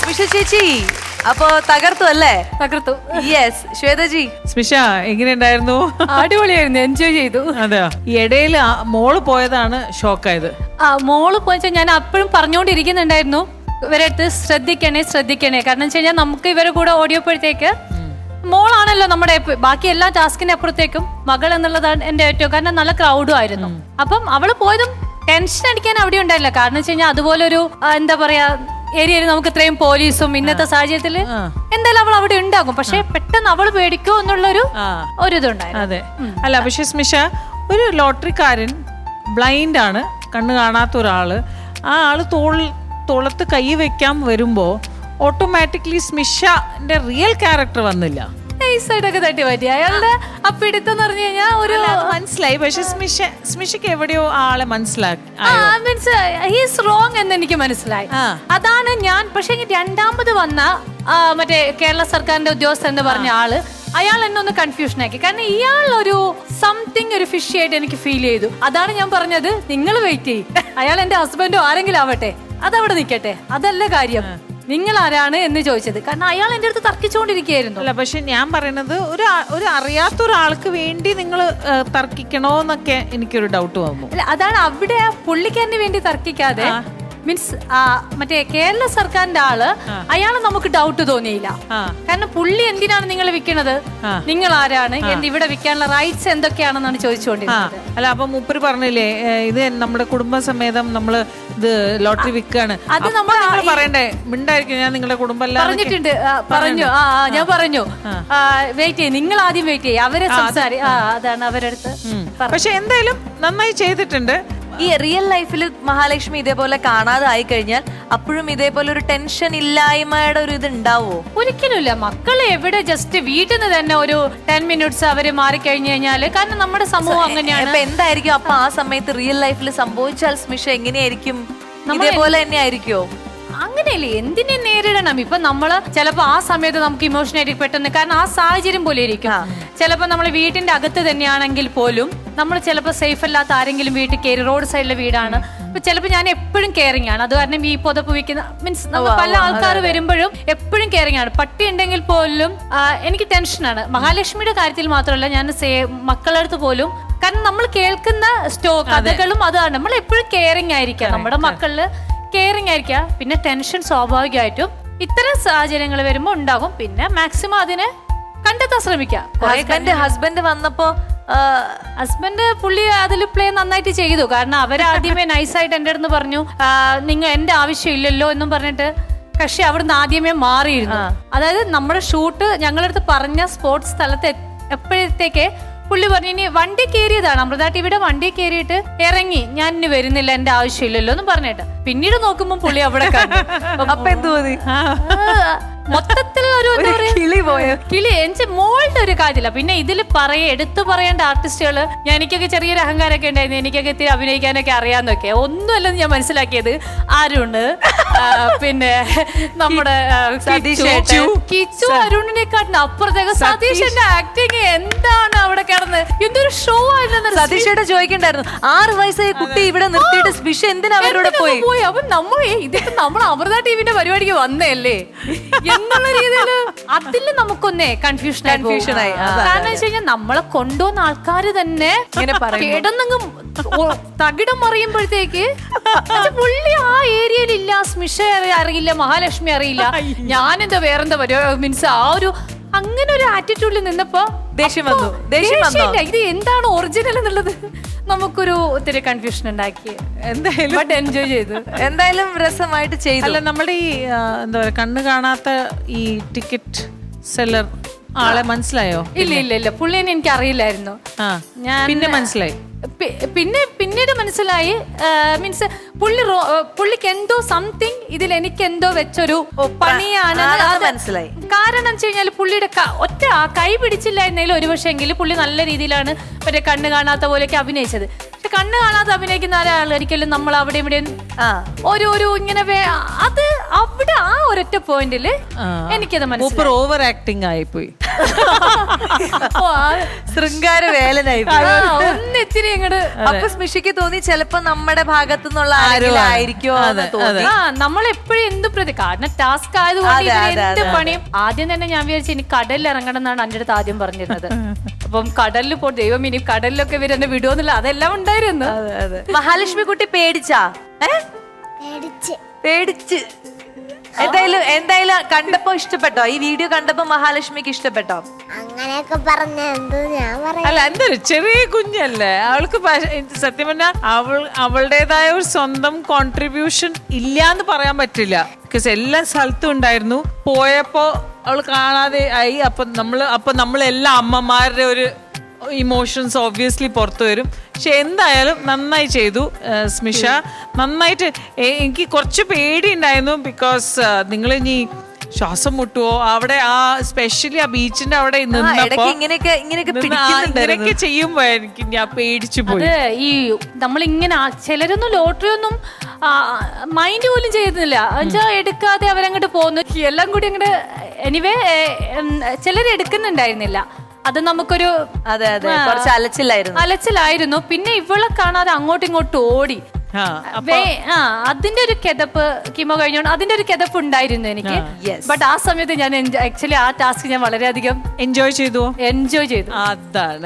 സ്മിഷ ചേച്ചി അപ്പൊ തകർത്തു അല്ലേ? തകർത്തു. യെസ്. ശ്വേതജി സ്മിഷ എങ്ങനെയുണ്ടായിരുന്നു? അടിപൊളിയായിരുന്നു, എൻജോയ് ചെയ്തു. അതെയോ? ഇടയിൽ മോള് പോയതാണ് ഷോക്കായത്. മോള് പോയിച്ചാൽ ഞാൻ അപ്പോഴും പറഞ്ഞുകൊണ്ടിരിക്കുന്നുണ്ടായിരുന്നു ഇവരെ അടുത്ത് ശ്രദ്ധിക്കണേ. കാരണം വെച്ച് കഴിഞ്ഞാൽ നമുക്ക് ഇവരെ കൂടെ ഓടിയപ്പോഴത്തേക്ക് മോളാണല്ലോ നമ്മുടെ ബാക്കി എല്ലാ ടാസ്കിന് അപ്പുറത്തേക്കും മകൾ എന്നുള്ളതാണ് എന്റെ ഏറ്റവും. കാരണം നല്ല ക്രൗഡും ആയിരുന്നു. അപ്പം അവള് പോയതും ടെൻഷൻ അടിക്കാൻ അവിടെ ഉണ്ടായില്ല. കാരണം വെച്ച് കഴിഞ്ഞാൽ അതുപോലൊരു എന്താ പറയാ ഏരിയയിൽ നമുക്ക് ഇത്രയും പോലീസും ഇന്നത്തെ സാഹചര്യത്തിൽ എന്തായാലും അവൾ അവിടെ ഉണ്ടാകും. പക്ഷെ പെട്ടെന്ന് അവൾ പേടിക്കോ എന്നുള്ളൊരു ഇതുണ്ടായിരുന്നു. അതെ. അല്ല പക്ഷെ സ്മിഷ, ഒരു ലോട്ടറിക്കാരൻ ബ്ലൈൻഡ് ആണ്, കണ്ണ് കാണാത്ത ഒരാള്. ആ ആള് തോളത്ത് കൈ വെക്കാൻ വരുമ്പോ ഓട്ടോമാറ്റിക്കലി സ്മിഷന്റെ റിയൽ ക്യാരക്ടർ വന്നില്ല. തട്ടി പറ്റി അയാളുടെ അപ്പിടുത്തെന്ന് പറഞ്ഞു കഴിഞ്ഞാൽ ഒരു മനസ്സിലായി. പക്ഷെ സ്മിഷയ്ക്ക് എവിടെയോ ആളെ മനസ്സിലാക്കി റോങ് എന്ന് എനിക്ക് മനസ്സിലായി. അതാണ് ഞാൻ. പക്ഷെ രണ്ടാമത് വന്ന മറ്റേ കേരള സർക്കാരിന്റെ ഉദ്യോഗസ്ഥൻ എന്ന് പറഞ്ഞ ആള്, അയാൾ എന്നെ ഒന്ന് കൺഫ്യൂഷൻ ആക്കി. കാരണം ഇയാൾ ഒരു സംതിങ് ഒരു ഫിഷി ആയിട്ട് എനിക്ക് ഫീൽ ചെയ്തു. അതാണ് ഞാൻ പറഞ്ഞത്, നിങ്ങൾ വെയിറ്റ് ചെയ്യും. അയാൾ എന്റെ ഹസ്ബൻഡോ ആരെങ്കിലും ആവട്ടെ, അതവിടെ നിൽക്കട്ടെ, അതല്ല കാര്യം. നിങ്ങൾ ആരാണ് എന്ന് ചോദിച്ചത്. കാരണം അയാൾ എന്റെ അടുത്ത് തർക്കിച്ചുകൊണ്ടിരിക്കുകയായിരുന്നു. അല്ല പക്ഷെ ഞാൻ പറയുന്നത് ഒരു അറിയാത്ത ഒരാൾക്ക് വേണ്ടി നിങ്ങൾ തർക്കിക്കണോന്നൊക്കെ എനിക്കൊരു ഡൗട്ട് വന്നു. അല്ല അതാണ് അവിടെ പുള്ളിക്കാരന് വേണ്ടി തർക്കിക്കാതെ മീൻസ് മറ്റേ കേരള സർക്കാരിന്റെ ആള് അയാള് നമുക്ക് ഡൗട്ട് തോന്നിയില്ല. കാരണം പുള്ളി എന്തിനാണ് നിങ്ങൾ വിൽക്കണത്, നിങ്ങൾ ആരാണ്, ഇവിടെ വിൽക്കാനുള്ള റൈറ്റ്സ് എന്തൊക്കെയാണെന്നാണ് ചോദിച്ചുകൊണ്ടിരുന്നത്. അല്ല അപ്പൊ മൂപ്പര് പറഞ്ഞില്ലേ ഇത് നമ്മുടെ കുടുംബസമേതം നമ്മള് ഇത് ലോട്ടറി വിൽക്കാണ്. അത് നമ്മൾ പറയണ്ടേ? മിണ്ടായിരിക്കും, ഞാൻ നിങ്ങളുടെ കുടുംബം പറഞ്ഞിട്ടുണ്ട്. പറഞ്ഞു ഞാൻ പറഞ്ഞു വെയിറ്റ് ചെയ്യും, നിങ്ങൾ ആദ്യം വെയിറ്റ് ചെയ്യും, അവരെ അതാണ് അവരുടെ അടുത്ത്. പക്ഷെ എന്തായാലും നന്നായി ചെയ്തിട്ടുണ്ട്. ഈ റിയൽ ലൈഫിൽ മഹാലക്ഷ്മി ഇതേപോലെ കാണാതെ ആയി കഴിഞ്ഞാൽ അപ്പോഴും ഇതേപോലെ ഒരു ടെൻഷൻ ഇല്ലായ്മയുടെ ഒരു ഇത് ഉണ്ടാവോ? ഒരിക്കലും ഇല്ല. മക്കൾ എവിടെ ജസ്റ്റ് വീട്ടിൽ നിന്ന് തന്നെ ഒരു 10 മിനിറ്റ്സ് അവര് മാറിക്കഴിഞ്ഞു കഴിഞ്ഞാല്, കാരണം നമ്മുടെ സമൂഹം അങ്ങനെയാണ്. എന്തായിരിക്കും അപ്പൊ ആ സമയത്ത് റിയൽ ലൈഫിൽ സംഭവിച്ചാൽ സ്മിഷ എങ്ങനെയായിരിക്കും? ഇതേപോലെ തന്നെ ആയിരിക്കോ? അങ്ങനെയല്ലേ, എന്തിനെ നേരിടണം. ഇപ്പൊ നമ്മള് ചിലപ്പോ ആ സമയത്ത് നമുക്ക് ഇമോഷനായിട്ട് പെട്ടെന്ന്, കാരണം ആ സാഹചര്യം പോലെ ഇരിക്കും. ചിലപ്പോ നമ്മൾ വീട്ടിന്റെ അകത്ത് തന്നെയാണെങ്കിൽ പോലും നമ്മൾ ചിലപ്പോൾ സേഫ് അല്ലാത്ത ആരെങ്കിലും വീട്ടിൽ കയറി, റോഡ് സൈഡിലെ വീടാണ്, ഇപ്പൊ ചിലപ്പോൾ ഞാൻ എപ്പോഴും കെയറിങ് ആണ്. അത് കാരണം ഈ പുതപ്പ് വയ്ക്കുന്ന മീൻസ് പല ആൾക്കാർ വരുമ്പോഴും എപ്പോഴും കെയറിങ് ആണ്. പട്ടി ഉണ്ടെങ്കിൽ പോലും എനിക്ക് ടെൻഷനാണ്. മഹാലക്ഷ്മിയുടെ കാര്യത്തിൽ മാത്രമല്ല, ഞാൻ മക്കളടുത്ത് പോലും. കാരണം നമ്മൾ കേൾക്കുന്ന കഥകളും അതാണ്, നമ്മൾ എപ്പോഴും കെയറിങ് ആയിരിക്കാം, നമ്മുടെ മക്കളില് കെയറിങ് ആയിരിക്കാം. പിന്നെ ടെൻഷൻ സ്വാഭാവികമായിട്ടും ഇത്തരം സാഹചര്യങ്ങൾ വരുമ്പോൾ ഉണ്ടാകും. പിന്നെ മാക്സിമം അതിനെ കണ്ടെത്താൻ ശ്രമിക്കാം. ഹസ്ബൻഡ് വന്നപ്പോ ഹസ്ബൻഡ് പുള്ളി അതിൽ പ്ലേ നന്നായിട്ട് ചെയ്തു. കാരണം അവരാദ്യമേ നൈസായിട്ട് എൻ്റെ അടുത്ത് പറഞ്ഞു നിങ്ങൾ എന്റെ ആവശ്യമില്ലല്ലോ എന്നും പറഞ്ഞിട്ട് കക്ഷി അവിടുന്ന് ആദ്യമേ മാറിയിരുന്നു. അതായത് നമ്മുടെ ഷൂട്ട് ഞങ്ങളടുത്ത് പറഞ്ഞ സ്പോർട്സ് സ്ഥലത്ത് എപ്പോഴത്തേക്ക് പുള്ളി പറഞ്ഞു ഇനി വണ്ടി കയറിയതാണ്, അമൃത ടിവിയുടെ വണ്ടി കയറിയിട്ട് ഇറങ്ങി, ഞാൻ ഇനി വരുന്നില്ല, എന്റെ ആവശ്യമില്ലല്ലോ എന്ന് പറഞ്ഞിട്ട്. പിന്നീട് നോക്കുമ്പോൾ പുള്ളി അവിടെ അപ്പൊ എന്ത് തോന്നി? മൊത്തത്തിൽ ഒരു കിളി എനിക്ക് മോളുടെ ഒരു കാര്യമില്ല. പിന്നെ ഇതിൽ എടുത്തു പറയേണ്ട ആർട്ടിസ്റ്റുകള്, എനിക്കൊക്കെ ചെറിയൊരു അഹങ്കാരമൊക്കെ ഉണ്ടായിരുന്നു, എനിക്കൊക്കെ ഇത്തിരി അഭിനയിക്കാനൊക്കെ അറിയാന്നൊക്കെ. ഒന്നുമല്ലെന്ന് ഞാൻ മനസ്സിലാക്കിയത് അരുണ്, പിന്നെ നമ്മുടെ കിച്ചു, അരുണിനെക്കാട്ടിന് അപ്പുറത്തേക്ക് സതീഷിന്റെ ആക്ടിങ് എന്താണ് അവിടെ കിടന്ന്, എന്തൊരു ഷോ ആയിരുന്നു. സതീഷേട്ട ചോദിക്കണ്ടായിരുന്നു 6 വയസ്സായ കുട്ടി ഇവിടെ നിർത്തിയിട്ട് സ്മിഷ എന്തിനാ അവരോട് പോയി? അപ്പൊ ഇതിപ്പോ നമ്മൾ അമൃത ടിവിന്റെ പരിപാടിക്ക് വന്നതല്ലേ എന്നുള്ള രീതിയിൽ അതിൽ നമുക്കൊന്നേ കൺഫ്യൂഷൻ ആയി. കാരണം വെച്ച് കഴിഞ്ഞാൽ നമ്മളെ കൊണ്ടുവന്ന ആൾക്കാര് തന്നെ കിടന്നങ്ങും തകിടം മറിയുമ്പോഴത്തേക്ക് പുള്ളി ആ ഏരിയയിലില്ല, സ്മിഷ അറിയില്ല, മഹാലക്ഷ്മി അറിയില്ല, ഞാനെന്താ വേറെന്താ പരിപാടി മീൻസ് ആ ഒരു അങ്ങനെ ഒരു ആറ്റിറ്റ്യൂഡിൽ നിന്നപ്പോ ദേഷ്യം വന്നു. ഇത് എന്താണ് ഒറിജിനൽ എന്നുള്ളത് നമുക്കൊരു ഒത്തിരി കൺഫ്യൂഷൻ ഉണ്ടാക്കി. എന്തായാലും എൻജോയ് ചെയ്തു. എന്തായാലും രസമായിട്ട് ചെയ്തു. അല്ല നമ്മുടെ ഈ എന്താ പറയാ കണ്ണ് കാണാത്ത ഈ ടിക്കറ്റ് സെല്ലർ ആളെ മനസ്സിലായോ? ഇല്ല പുള്ളിനെ എനിക്ക് അറിയില്ലായിരുന്നു. ഞാൻ പിന്നെ മനസ്സിലായി. പിന്നീട് മനസ്സിലായി. മീൻസ് പുള്ളിക്ക് എന്തോ സംതിങ് ഇതിൽ എനിക്ക് എന്തോ വെച്ചൊരു പണിയാണ് മനസ്സിലായി. കാരണം വെച്ച് കഴിഞ്ഞാൽ പുള്ളിയുടെ ഒറ്റ കൈ പിടിച്ചില്ല എന്നതിൽ ഒരു പക്ഷേ എങ്കിൽ പുള്ളി നല്ല രീതിയിലാണ് മറ്റേ കണ്ണ് കാണാത്ത പോലെയൊക്കെ അഭിനയിച്ചത്. പക്ഷെ കണ്ണ് കാണാതെ അഭിനയിക്കുന്ന ഒരാൾ ഒരിക്കലും നമ്മൾ അവിടെ ഇവിടെ ഒരു ഇങ്ങനെ അത് അവിടെ ആ ഒരൊറ്റ പോയിന്റില് എനിക്കത് മനസ്സിലായി. ഓവർ ആക്ടിങ് ആയിപ്പോയി. ഓ, ശൃംഗാര വേലനായി ഒന്നിത്തിരി അങ്ങോട്ട്. അപ്പൊ സ്മിഷയ്ക്ക് തോന്നി ചിലപ്പോ നമ്മുടെ ഭാഗത്തു നിന്നുള്ള ആരെങ്കിലും ആയിരിക്കോ എന്ന് തോന്നി. നമ്മളെപ്പോഴും എന്ത് കാരണം ടാസ്ക് ആയതുകൊണ്ട് എന്ത് പണിയും. ആദ്യം തന്നെ ഞാൻ വിചാരിച്ചു ഇനി കടലിൽ ഇറങ്ങണം എന്നാണ് എൻ്റെ അടുത്ത് ആദ്യം പറഞ്ഞിരുന്നത്. അപ്പം കടലിൽ പോ, ദൈവം ഇനി കടലിലൊക്കെ ഇവർ എന്നെ വിടുമെന്നില്ല, അതെല്ലാം ഉണ്ടായിരുന്നു. മഹാലക്ഷ്മി കുട്ടി പേടിച്ചാ? പേടിച്ച്. എന്തായാലും കണ്ടപ്പോ ഇഷ്ടപ്പെട്ടോ? ഈ വീഡിയോ കണ്ടപ്പോ മഹാലക്ഷ്മിക്ക് ഇഷ്ടപ്പെട്ടോ? അങ്ങനെയൊക്കെ പറഞ്ഞ അല്ല, എന്തൊരു ചെറിയ കുഞ്ഞല്ലേ അവൾക്ക്. സത്യം പറഞ്ഞാൽ അവളുടേതായ ഒരു സ്വന്തം കോൺട്രിബ്യൂഷൻ ഇല്ലാന്ന് പറയാൻ പറ്റില്ല. ബിക്കോസ് എല്ലാ സ്ഥലത്തും ഉണ്ടായിരുന്നു. പോയപ്പോ അവൾ കാണാതെ ആയി. അപ്പൊ നമ്മളെല്ലാ അമ്മമാരുടെ ഒരു ഇമോഷൻസ് ഓബ്വിയസ്ലി പുറത്തു വരും. പക്ഷെ എന്തായാലും നന്നായി ചെയ്തു സ്മിഷ, നന്നായിട്ട്. എനിക്ക് കുറച്ച് പേടി ഉണ്ടായിരുന്നു. ബിക്കോസ് നിങ്ങൾ ഇനി ശ്വാസം മുട്ടുവോ അവിടെ, ആ സ്പെഷ്യലി ആ ബീച്ചിന്റെ അവിടെ നിന്നപ്പോ ഇങ്ങനെയൊക്കെ ചെയ്യുമ്പോ എനിക്ക് ഞാൻ പേടിച്ചു പോയി. ഈ നമ്മളിങ്ങനെ ചിലരൊന്നും ലോട്ടറി ഒന്നും മൈൻഡ് പോലും ചെയ്യുന്നില്ല, എന്നുവെച്ചാൽ എടുക്കാതെ അവരങ്ങോട്ട് പോകുന്നു. എല്ലാം കൂടി അങ്ങോട്ട് എനിവേ ചിലർ എടുക്കുന്നുണ്ടായിരുന്നില്ല. അത് നമുക്കൊരു അലച്ചിലായിരുന്നു. പിന്നെ ഇവളെ കാണാതെ അങ്ങോട്ടും ഇങ്ങോട്ടും ഓടി. അതിന്റെ ഒരു കിതപ്പ് കീമോ കഴിഞ്ഞോണ്ട് അതിന്റെ ഒരു കിതപ്പ് ഉണ്ടായിരുന്നു എനിക്ക്. ബട്ട് ആ സമയത്ത് ഞാൻ ആക്ച്വലി ആ ടാസ്ക് ഞാൻ വളരെയധികം എൻജോയ് ചെയ്തു. അതാണ്.